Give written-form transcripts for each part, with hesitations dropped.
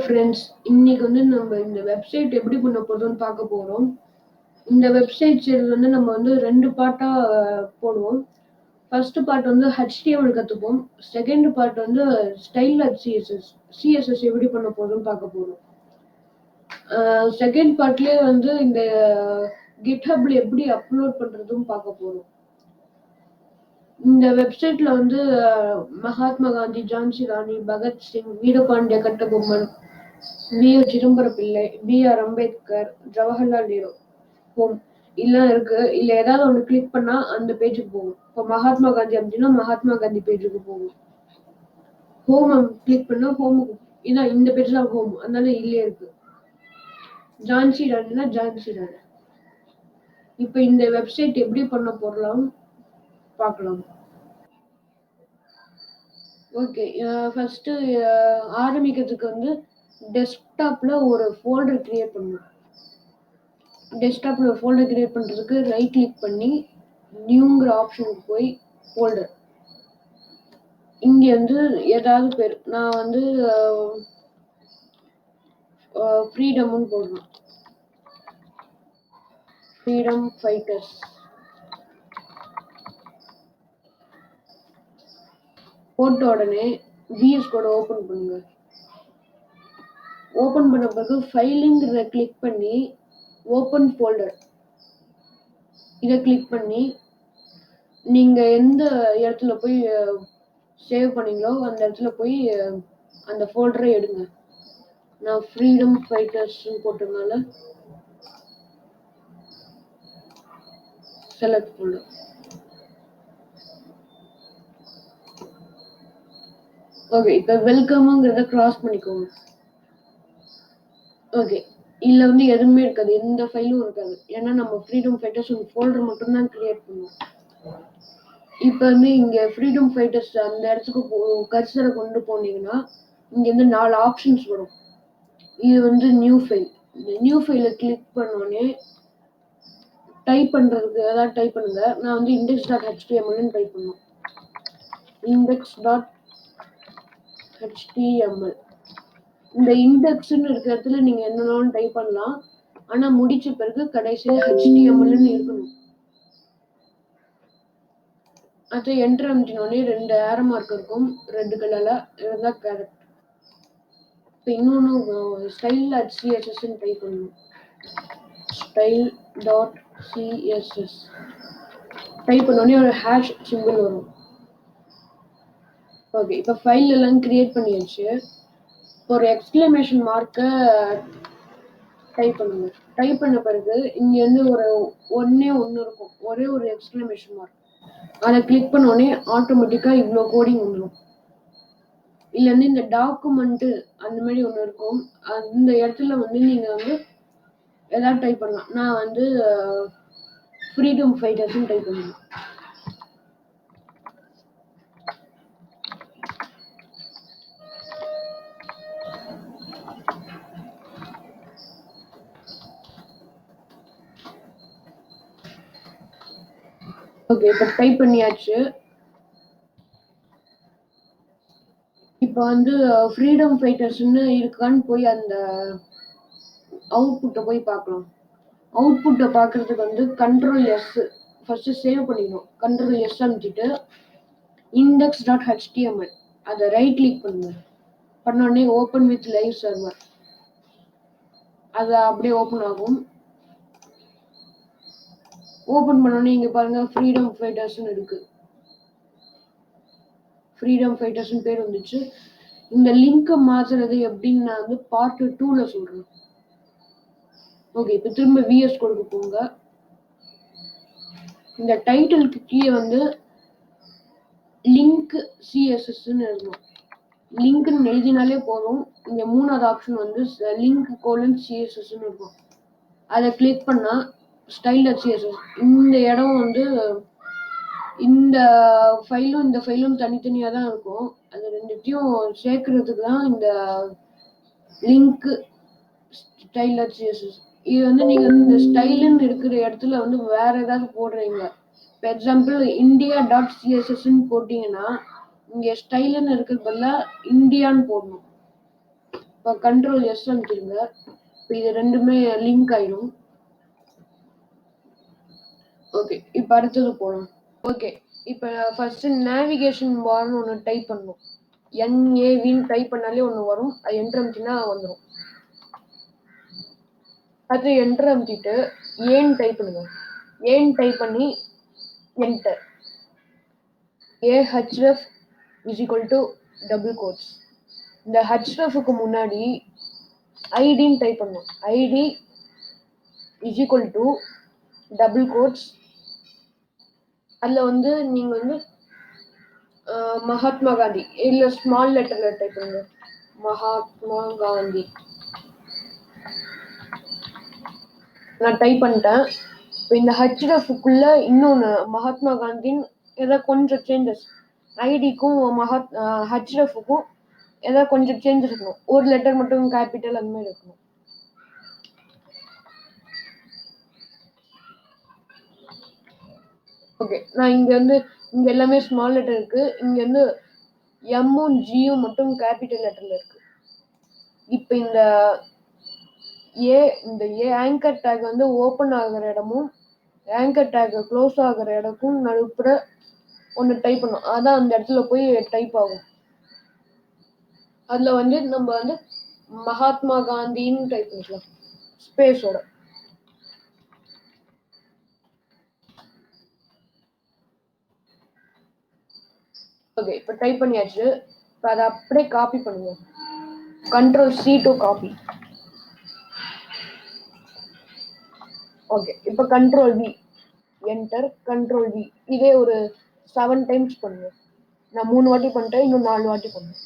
Friends, இன்னைக்கு வந்து நம்ம இந்த வெப்சைட் எப்படி பண்ண போறோம்னு பார்க்க போறோம். இந்த வெப்சைட் சைடு வந்து நம்ம வந்து 2 பார்ட்டா போடுவோம். ஃபர்ஸ்ட் பார்ட் வந்து HTML கத்துப்போம். செகண்ட் பார்ட் வந்து ஸ்டைல் அட் CSS. CSS எப்படி பண்ண போறோம்னு பார்க்க போறோம். செகண்ட் பார்ட்லயே வந்து இந்த GitHubல எப்படி அப்லோட் பண்றதும் பார்க்க போறோம். இந்த வெப்சைட்ல வந்து மகாத்மா காந்தி, ஜான்சி ராணி, பகத்சிங், வீரபாண்டிய கட்டபொம்மன், வி.ஆர். சிதம்பர பிள்ளை, பி.ஆர். அம்பேத்கர், ஜவஹர்லால் நேரு ஹோம் இதெல்லாம் இருக்கு. இல்ல ஏதாவது ஒன்று கிளிக் பண்ணா அந்த பேஜுக்கு போகும். இப்போ மகாத்மா காந்தி அப்படின்னா மகாத்மா காந்தி பேஜுக்கு போகும். ஹோம் கிளிக் பண்ணா ஹோமுக்கு இதான் இந்த பேஜ் தான் ஹோம், அதனால இல்லையே இருக்கு. ஜான்சி ராணினா ஜான்சி ராணி. இப்போ இந்த வெப்சைட் எப்படி பண்ண போறலாம் பார்க்கலாம். ஓகே, ஃபர்ஸ்ட் ஆரம்பிக்கிறதுக்கு வந்து டெஸ்க்டாப்ல ஒரு ஃபோல்டர் கிரியேட் பண்ணணும். டெஸ்க்டாப்ல ஒரு ஃபோல்டர் கிரியேட் பண்றதுக்கு ரைட் கிளிக் பண்ணி நியூங்கிற ஆப்ஷனுக்கு போய் ஃபோல்டர், இங்க வந்து ஏதாவது பேர் நான் வந்து ஃப்ரீடம்னு போடுறேன். ஃப்ரீடம் ஃபைட்டர்ஸ் போட்ட உடனே விஎஸ் கோட ஓபன் பண்ணுங்க. ஓபன் பண்ண பிறகு ஃபைலுங்கிறத கிளிக் பண்ணி ஓபன் ஃபோல்டர் இதை கிளிக் பண்ணி நீங்க எந்த இடத்துல போய் சேவ் பண்ணீங்களோ அந்த இடத்துல போய் அந்த ஃபோல்டரை எடுங்க. நான் ஃப்ரீடம் ஃபைட்டர்ஸ் போட்டதுனால செலக்ட் ஃபோல்டர். ஓகே, இப்போ வெல்கம்ங்கிறத கிராஸ் பண்ணிக்கோங்க. ஓகே, இதுல வந்து எதுவுமே இருக்காது, எந்த ஃபைலும் இருக்காது. ஏன்னா நம்ம ஃப்ரீடம் ஃபைட்டர்ஸ் ஒரு ஃபோல்டர் மட்டும் தான் கிரியேட் பண்ணுவோம். இப்போ வந்து இங்க ஃப்ரீடம் ஃபைட்டர்ஸ் அந்த இடத்துக்கு கர்சரை கொண்டு போனீங்கன்னா இங்க இருந்து 4 ஆப்ஷன்ஸ் வரும். இது வந்து நியூ ஃபைல். இந்த நியூ ஃபைலை கிளிக் பண்ணோடனே டைப் பண்றதுக்கு ஏதாவது டைப் பண்ணுங்க. நான் வந்து index.html டைப் பண்ணுவேன். index.html. இந்த இண்டெக்ஸ்ன்னு இருக்கிற இடத்துல நீங்க என்னன்னாலும் டைப் பண்ணலாம். ஆனா முடிச்ச பிறகு கடைசியில் HTMLன்னு இருக்கணும். அது என்டர் அமுத்தினோடனே 2 ஏரோ மார்க் இருக்கும் ரெட் கலர்ல. இதுதான் கரெக்ட். இப்போ இன்னொன்று ஸ்டைல் அட் CSSன்னு டைப் பண்ணணும். style.css டைப் பண்ணோடனே ஒரு ஹேஷ் சிம்பிள் வரும். ஓகே, இப்போ ஃபைல் எல்லாம் கிரியேட் பண்ணியாச்சு. ஒரு எக்ஸ்கிளமேஷன் மார்க்கை டைப் பண்ணுங்க. டைப் பண்ண பிறகு இங்க வந்து ஒண்ணே ஒன்று இருக்கும், ஒரே ஒரு எக்ஸ்கிளமேஷன் மார்க். அதை கிளிக் பண்ணோடனே ஆட்டோமேட்டிக்கா இவ்வளோ கோடிங் வந்துடும். இல்ல வந்து இந்த டாக்குமெண்ட் அந்த மாதிரி ஒன்று இருக்கும், அந்த இடத்துல வந்து நீங்க வந்து ஏதாவது டைப் பண்ணலாம். நான் வந்து ஃப்ரீடம் ஃபைட்டர்ஸ்ன்னு டைப் பண்ணுவேன். ஓகே, இப்போ டைப் பண்ணியாச்சு. இப்போ வந்து ஃப்ரீடம் ஃபைட்டர்ஸ்ன்னு இருக்கான்னு போய் அந்த அவுட்புட்டை போய் பார்க்கலாம். அவுட்புட்டை பார்க்கறதுக்கு வந்து Ctrl+S ஃபர்ஸ்ட் சேவ் பண்ணிக்கணும். Ctrl+S அமுத்திட்டு index.html அதை ரைட் கிளிக் பண்ணுங்க. பண்ணோடனே ஓப்பன் வித் லைவ் சர்வர் அது அப்படியே ஓப்பன் ஆகும். ஓப்பன் பண்ணோடனே இங்க பாருங்க ஃப்ரீடம் ஃபைட்டர்ஸ்ன்னு இருக்கு. ஃப்ரீடம் ஃபைட்டர்ஸ்ன்னு பேர் வந்துச்சு. இந்த லிங்கை மாத்துறது எப்படின்னு நான் வந்து பார்ட் 2ல சொல்றேன். ஓகே, இப்போ திரும்ப விஎஸ் கோடுக்கு போங்க. இந்த டைட்டிலுக்கு கீழே வந்து லிங்க் சிஎஸ்எஸ்ன்னு இருக்கும். லிங்க்னு எழுதினாலே போதும். இங்க 3வது ஆப்ஷன் வந்து லிங்க் CSSன்னு இருக்கும். அதை கிளிக் பண்ணா ஸ்டைல் அட் CSS. இந்த இடம் வந்து இந்த ஃபைலும் தனித்தனியா தான் இருக்கும். அது ரெண்டுத்தையும் சேர்க்கறதுக்கு தான் இந்த லிங்க் ஸ்டைல் அட் CSS. இது வந்து நீங்க இந்த ஸ்டைலுன்னு இருக்கிற இடத்துல வந்து வேற ஏதாவது போடுறீங்க. ஃபார் எக்ஸாம்பிள் india.cssன்னு போட்டீங்கன்னா இங்க ஸ்டைலுன்னு இருக்கிற பதிலா இந்தியான்னு போடணும். இப்போ கண்ட்ரோல் எஸ் அமுத்திடுங்க. இப்போ இது ரெண்டுமே லிங்க் ஆயிடும். ஓகே, இப்போ அடுத்தது போகலாம். ஓகே, இப்போ ஃபர்ஸ்ட் நேவிகேஷன் பார்னு ஒன்று டைப் பண்ணணும். NAVன்னு டைப் பண்ணாலே ஒன்று வரும். அது என்டர் அமுத்தினா வந்துடும். அது என்டர் அமுத்திட்டு ஏன்னு டைப் பண்ணுங்க. ஏன்னு டைப் பண்ணி enter. AHREF is equal to double quotes. இந்த HREFக்கு முன்னாடி ஐடின்னு டைப் பண்ணணும். ID is equal to double quotes. அதில் வந்து நீங்கள் வந்து மகாத்மா காந்தி இல்லை ஸ்மால் லெட்டரில் டைப் பண்ணுங்க. மகாத்மா காந்தி நான் டைப் பண்ணிட்டேன். இப்போ இந்த HREFக்குள்ள இன்னொன்று மகாத்மா காந்தின்னு ஏதாவது கொஞ்சம் சேஞ்சஸ் ஐடிக்கும் HREFக்கும் ஏதாவது கொஞ்சம் சேஞ்சஸ் இருக்கணும். ஒரு லெட்டர் மட்டும் கேபிட்டல் அந்த மாதிரி இருக்கணும். ஓகே, நான் இங்கே வந்து இங்கே எல்லாமே ஸ்மால் லெட்டர் இருக்கு. இங்கே வந்து எம்மும் ஜியும் மட்டும் கேபிட்டல் லெட்டரில் இருக்கு. இப்போ இந்த ஏ ஆங்கர் டேக் வந்து ஓப்பன் ஆகிற இடமும் ஆங்கர் டேக் க்ளோஸ் ஆகிற இடமும் நடுப்புற ஒன்று டைப் பண்ணும். அதான் அந்த இடத்துல போய் டைப் ஆகும். அதில் வந்து நம்ம வந்து மகாத்மா காந்தின்னு டைப் பண்ணிக்கலாம் ஸ்பேஸோட. ஓகே, இப்போ டைப் பண்ணியாச்சு. இப்போ அதை அப்படியே காப்பி பண்ணுங்க. Ctrl+C to copy. ஓகே, இப்போ Ctrl+V என்டர். Ctrl+V இதே ஒரு 7 டைம்ஸ் பண்ணுங்க. நான் 3 வாட்டி பண்ணிட்டேன், இன்னும் 4 வாட்டி பண்ணுங்க.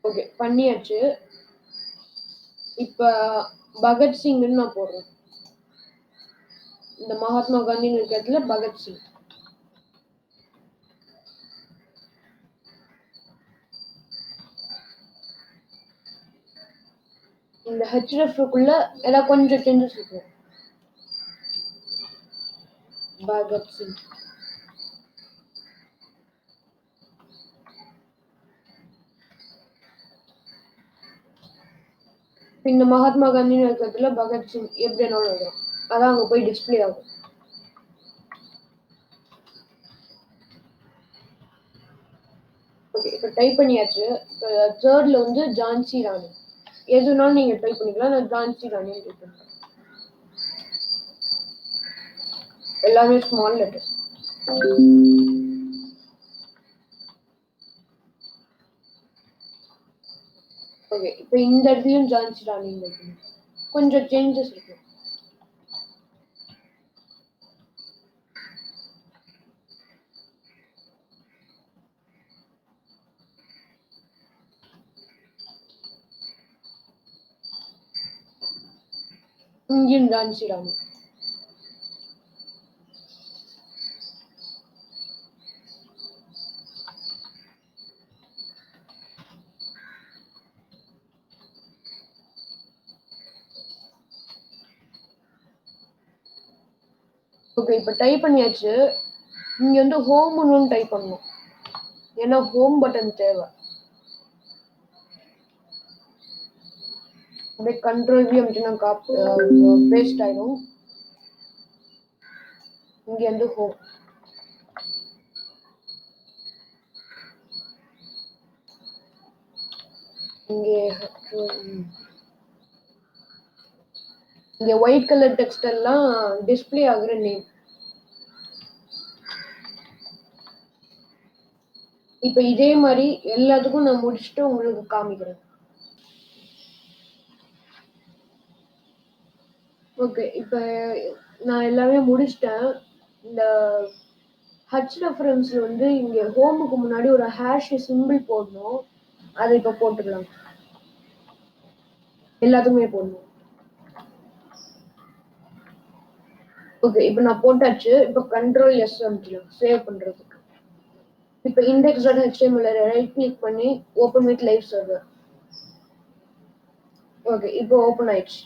ஓகே, பண்ணியாச்சு. இப்போ பகத்சிங்னு நான் போடுறேன். இந்த மகாத்மா காந்தின்னு இருக்கிறதுல பகத்சிங். இந்த HREFக்குள்ள ஏதாவது கொஞ்சம் சேஞ்சஸ் இருக்கும். பகத்சிங். இந்த மகாத்மா காந்தின்னு இருக்கிறதுல பகத்சிங் எப்படி வேணாலும் எழுதும். அதான் அங்கே போய் டிஸ்பிளே ஆகும். ஓகே, இப்போ டைப் பண்ணியாச்சு. இப்போ தேர்ட்ல வந்து ஜான்சி ராணி. எதுனாலும் நீங்க டைப் பண்ணிக்கலாம். நான் ஜான்சி ராணின்னு டைப் பண்ணுறேன். எல்லாமே ஸ்மால் லெட்டர். ஓகே, இப்போ இந்த இடத்துலயும் ஜான்சி ராணின்னு டைப் பண்ணுங்க. கொஞ்சம் சேஞ்சஸ் இருக்கு. இங்கேயும் ஜான்சி ராணி. ஓகே, இப்போ டைப் பண்ணியாச்சு. இங்க வந்து ஹோம்னு டைப் பண்ணணும். ஏன்னா ஹோம் பட்டன் தேவை. அப்படியே Ctrl+V அமுத்தினா பேஸ்ட் ஆயிடும். இங்க வந்து ஹோம். இங்க ஒயிட் கலர் டெக்ஸ்ட் எல்லாம் டிஸ்பிளே ஆகுற நேம். இப்போ இதே மாதிரி எல்லாத்துக்கும் நான் முடிச்சுட்டு உங்களுக்கு காமிக்கிறேன். ஓகே, இப்போ நான் எல்லாமே முடிச்சிட்டேன். இந்த ஹச் ரெஃபரன்ஸ்ல வந்து இங்க ஹோமுக்கு முன்னாடி ஒரு ஹேஷ் சிம்பிள் போடணும். அதை இப்போ போட்டுடலாம். எல்லாத்துக்குமே போடணும். ஓகே, இப்போ நான் போட்டாச்சு. இப்போ Ctrl+S அமுத்திக்கலாம் சேவ் பண்றதுக்கு. இப்போ index.html ரைட் கிளிக் பண்ணி open with live server. Okay, இப்போ ஓப்பன் ஆயிடுச்சு.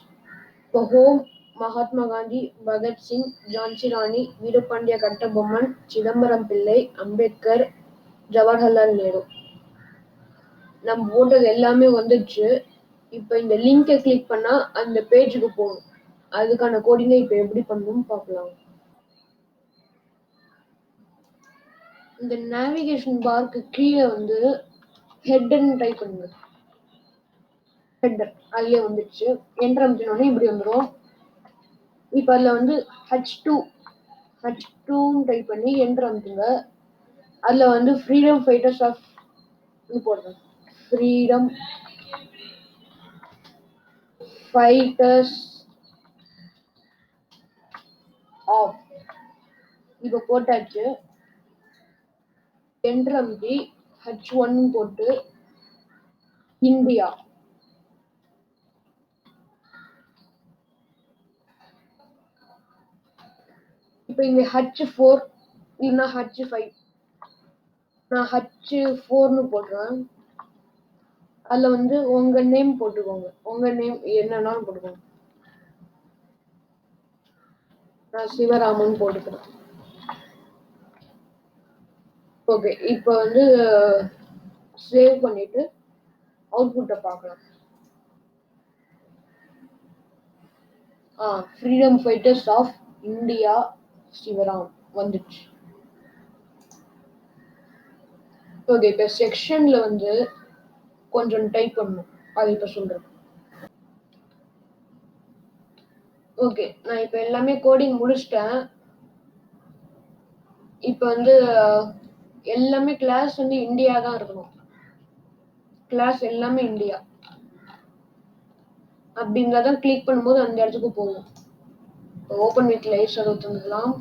இப்போ ஹோம் மகாத்மா காந்தி, பகத்சிங், ஜான்சி ராணி, வீரபாண்டிய கட்டபொம்மன், சிதம்பரம் பிள்ளை, அம்பேத்கர், ஜவஹர்லால் நேரு. நம்ம போட்டது எல்லாமே வந்துடுச்சு. இப்ப இந்த லிங்கை கிளிக் பண்ணா அந்த பேஜுக்கு போகணும். அதுக்கான கோடிங்கை இப்ப எப்படி பண்ணணும்னு பார்க்கலாம். இந்த நேவிகேஷன் பார்க்கு கீழே வந்து ஹெட்ன்னு டைப் பண்ணுங்க. ஹெட்டர் அதுலயே வந்துடுச்சு. என்டர் அமுத்தினோடனே இப்படி வந்துடும். இப்ப அதுல வந்து H2 டைப் பண்ணி என்டர் அமுத்துங்க. அதுல வந்து ஃப்ரீடம் ஃபைட்டர்ஸ் ஆஃப் போடுறேன். ஃப்ரீடம் ஃபைட்டர்ஸ் ஆஃப் இப்ப போட்டாச்சு. என்டர் அமுத்தி H1 போட்டு இந்தியா. இப்ப இங்க H4 இல்லைன்னா H5. நான் H4ன்னு போடுறேன். அதுல வந்து உங்க நேம் போட்டுக்கோங்க. உங்க நேம் என்னன்னாலும் போட்டுக்கோங்க. நான் சிவராமன் போட்டுக்கிறேன். ஓகே, இப்போ வந்து சேவ் பண்ணிட்டு அவுட்புட்டை பார்க்கலாம். Freedom fighters of India Sivaram வந்துடுச்சு. ஓகே, இப்போ செக்ஷன்ல வந்து கொஞ்சம் டைப் பண்ணணும். அது இப்போ சொல்றேன். ஓகே, நான் இப்போ எல்லாமே கோடிங் முடிச்சிட்டேன். இப்போ வந்து எல்லாமே கிளாஸ் வந்து இந்தியா தான் இருக்கணும். கிளாஸ் எல்லாமே இந்தியா அப்படிங்கிறதான் கிளிக் பண்ணும்போது அந்த இடத்துக்கு போகும். ஓப்பன் வித் லைவ் சர்வர் வந்துக்கலாம்.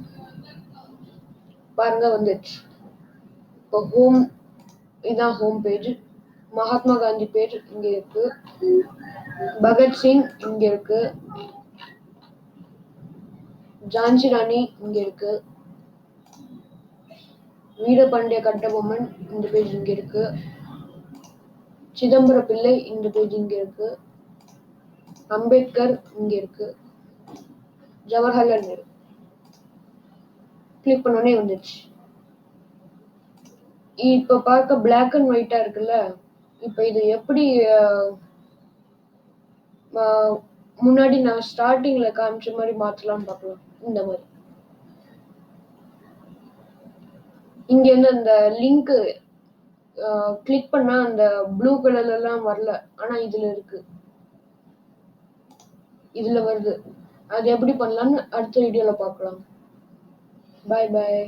பாருங்க வந்துடுச்சு. இப்போ ஹோம், இதான் home page. Mahatma Gandhi page இங்க இருக்கு. பகத்சிங் இங்க இருக்கு. ஜான்சி ராணி இங்க இருக்கு. வீரபாண்டிய கட்டபொம்மன் இந்த பேஜ் இங்க இருக்கு. சிதம்பர பிள்ளை இந்த பேஜ் இங்க இருக்கு. அம்பேத்கர் இங்க இருக்கு. ஜவஹர்லால் நேரு. கிளிக் பண்ணோடனே வந்துடுச்சு. இப்ப பார்க்க பிளாக் அண்ட் ஒயிட்டா இருக்குல்ல. இப்ப இது எப்படி முன்னாடி நான் ஸ்டார்டிங்ல காமிச்ச மாதிரி மாத்தலாம்னு பார்க்கலாம். இந்த மாதிரி இங்க இருந்து அந்த லிங்க் கிளிக் பண்ணா அந்த ப்ளூ கலர்ல எல்லாம் வரல. ஆனா இதுல இருக்கு. இதுல வருது. அது எப்படி பண்ணலாம்னு அடுத்த வீடியோல பார்க்கலாம். பாய் பாய்.